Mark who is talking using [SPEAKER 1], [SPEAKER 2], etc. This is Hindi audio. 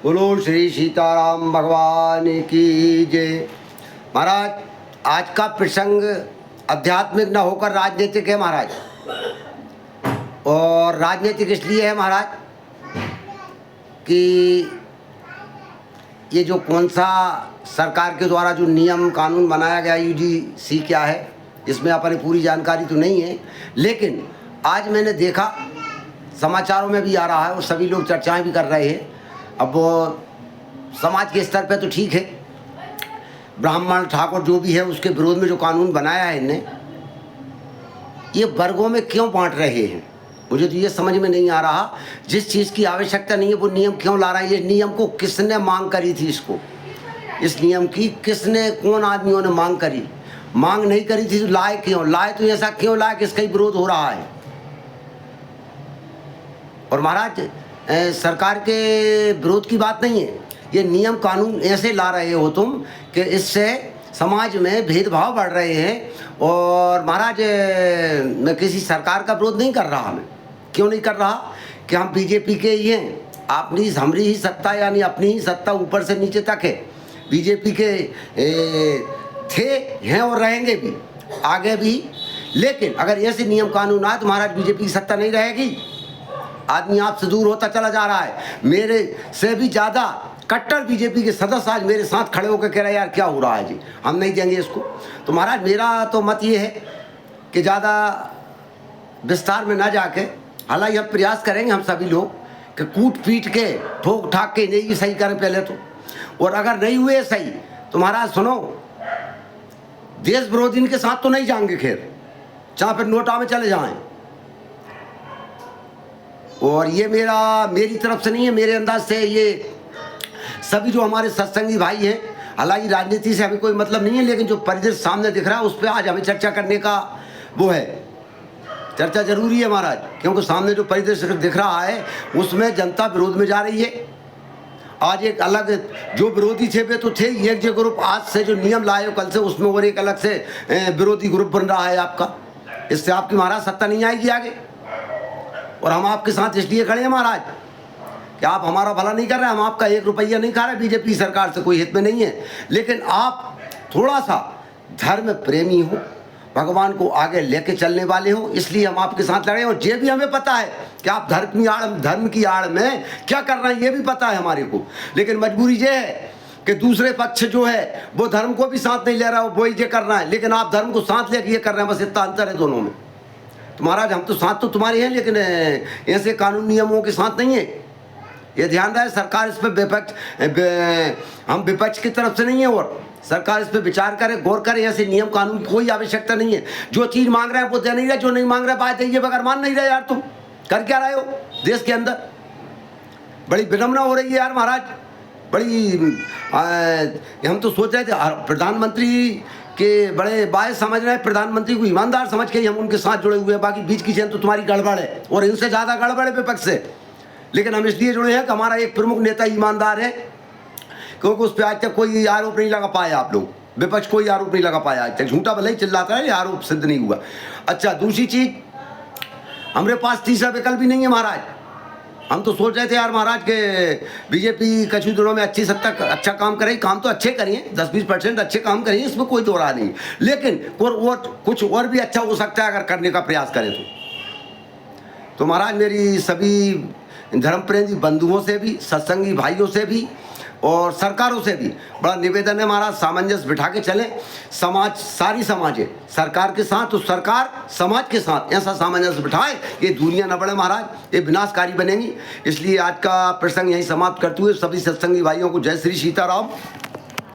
[SPEAKER 1] बोलो श्री सीताराम भगवान की जय। महाराज, आज का प्रसंग आध्यात्मिक न होकर राजनीतिक है महाराज। और राजनीतिक इसलिए है महाराज कि ये जो कौन सा सरकार के द्वारा जो नियम कानून बनाया गया यूजीसी क्या है, इसमें अपनी पूरी जानकारी तो नहीं है, लेकिन आज मैंने देखा समाचारों में भी आ रहा है और सभी लोग चर्चाएं भी कर रहे हैं। अब वो समाज के स्तर पे तो ठीक है, ब्राह्मण ठाकुर जो भी है उसके विरोध में जो कानून बनाया है इनने, ये वर्गों में क्यों बांट रहे हैं, मुझे तो ये समझ में नहीं आ रहा। जिस चीज़ की आवश्यकता नहीं है वो नियम क्यों ला रहे हैं। ये नियम को किसने मांग करी थी, इसको इस नियम की किसने, कौन आदमियों ने मांग करी? मांग नहीं करी थी तो लाए क्यों? लाए तो ऐसा क्यों लाए कि इसका ही विरोध हो रहा है। और महाराज, सरकार के विरोध की बात नहीं है, ये नियम कानून ऐसे ला रहे हो तुम कि इससे समाज में भेदभाव बढ़ रहे हैं। और महाराज, मैं किसी सरकार का विरोध नहीं कर रहा। मैं क्यों नहीं कर रहा कि हम बीजेपी के ही हैं, अपनी हमारी ही सत्ता, यानी अपनी ही सत्ता ऊपर से नीचे तक है। बीजेपी के थे, हैं और रहेंगे भी आगे भी। लेकिन अगर ऐसे नियम कानून आए तो महाराज बीजेपी की सत्ता नहीं रहेगी। आदमी आपसे दूर होता चला जा रहा है। मेरे से भी ज़्यादा कट्टर बीजेपी के सदस्य आज मेरे साथ खड़े होकर कह रहे हैं यार क्या हो रहा है जी, हम नहीं देंगे इसको। तो महाराज, मेरा तो मत ये है कि ज़्यादा विस्तार में ना जाके, हालांकि हम प्रयास करेंगे हम सभी लोग कि कूट पीट के ठोक ठाक के नहीं सही करें पहले तो। और अगर नहीं हुए सही तो महाराज सुनो, देश विरोधी इनके साथ तो नहीं जाएंगे, खैर चाहे फिर नोटा में चले जाएं। और ये मेरी तरफ से नहीं है, मेरे अंदाज से ये सभी जो हमारे सत्संगी भाई हैं, हालांकि राजनीति से हमें कोई मतलब नहीं है, लेकिन जो परिदृश्य सामने दिख रहा है उस पर आज हमें चर्चा करने का वो है, चर्चा जरूरी है महाराज। क्योंकि सामने जो परिदृश्य दिख रहा है उसमें जनता विरोध में जा रही है। आज एक अलग जो विरोधी थे वे तो थे, एक जो ग्रुप आज से जो नियम लाए हो कल से, उसमें और एक अलग से विरोधी ग्रुप बन रहा है आपका। इससे आपकी महाराज सत्ता नहीं आएगी आगे। और हम आपके साथ इसलिए खड़े हैं महाराज कि आप हमारा भला नहीं कर रहे, हम आपका 1 रुपया नहीं खा रहे, बीजेपी सरकार से कोई हित में नहीं है। लेकिन आप थोड़ा सा धर्म प्रेमी हो, भगवान को आगे लेके चलने वाले हो, इसलिए हम आपके साथ लड़े। और ये भी हमें पता है कि आप धर्म की आड़ में क्या कर रहे हैं, ये भी पता है हमारे को। लेकिन मजबूरी ये है कि दूसरे पक्ष जो है वो धर्म को भी साथ नहीं ले रहा है, वो ये कर रहा है, लेकिन आप धर्म को साथ लेके ये कर रहे हैं। बस इतना अंतर है दोनों में। तो महाराज, हम तो साथ तो तुम्हारे हैं, लेकिन ऐसे कानून नियमों के साथ नहीं है। ये ध्यान रहे, सरकार इस पर हम विपक्ष की तरफ से नहीं है, और सरकार इस पर विचार करे, गौर करे। ऐसे नियम कानून की कोई आवश्यकता नहीं है। जो चीज़ मांग रहे हैं वो दे नहीं रहे, जो नहीं मांग रहे बात है बगैर मान नहीं रहे। यार तुम कर क्या रहे हो देश के अंदर? बड़ी विडम्बना हो रही है यार महाराज, बड़ी हम तो सोच रहे थे प्रधानमंत्री के बड़े बायस समझ रहे हैं, प्रधानमंत्री को ईमानदार समझ के हम उनके साथ जुड़े हुए हैं। बाकी बीच की चैन तो तुम्हारी गड़बड़ है, और इनसे ज़्यादा गड़बड़ है विपक्ष से। लेकिन हम इसलिए जुड़े हैं कि हमारा एक प्रमुख नेता ईमानदार है, क्योंकि उस पर आज तक कोई आरोप नहीं लगा पाया। आप लोग विपक्ष कोई आरोप नहीं लगा पाया आज तक, झूठा भले ही चिल्लाता है, आरोप सिद्ध नहीं हुआ। अच्छा, दूसरी चीज़, हमारे पास तीसरा विकल्प भी नहीं है महाराज। हम तो सोच रहे थे यार महाराज के बीजेपी कुछ दिनों में अच्छी सत्ता अच्छा काम करे, काम तो अच्छे करिए, 10-20% अच्छे काम करिए, इसमें कोई दो राह नहीं। लेकिन कुछ और भी अच्छा हो सकता है अगर करने का प्रयास करें तो महाराज, मेरी सभी धर्म प्रेमी बंधुओं से भी, सत्संगी भाइयों से भी और सरकारों से भी बड़ा निवेदन है महाराज, सामंजस्य बिठा के चलें। समाज, सारी समाज है सरकार के साथ, तो सरकार समाज के साथ ऐसा सामंजस्य बिठाए ये दुनिया न बढ़े महाराज, ये विनाशकारी बनेंगी। इसलिए आज का प्रसंग यहीं समाप्त करते हुए सभी सत्संगी भाइयों को जय श्री सीताराम।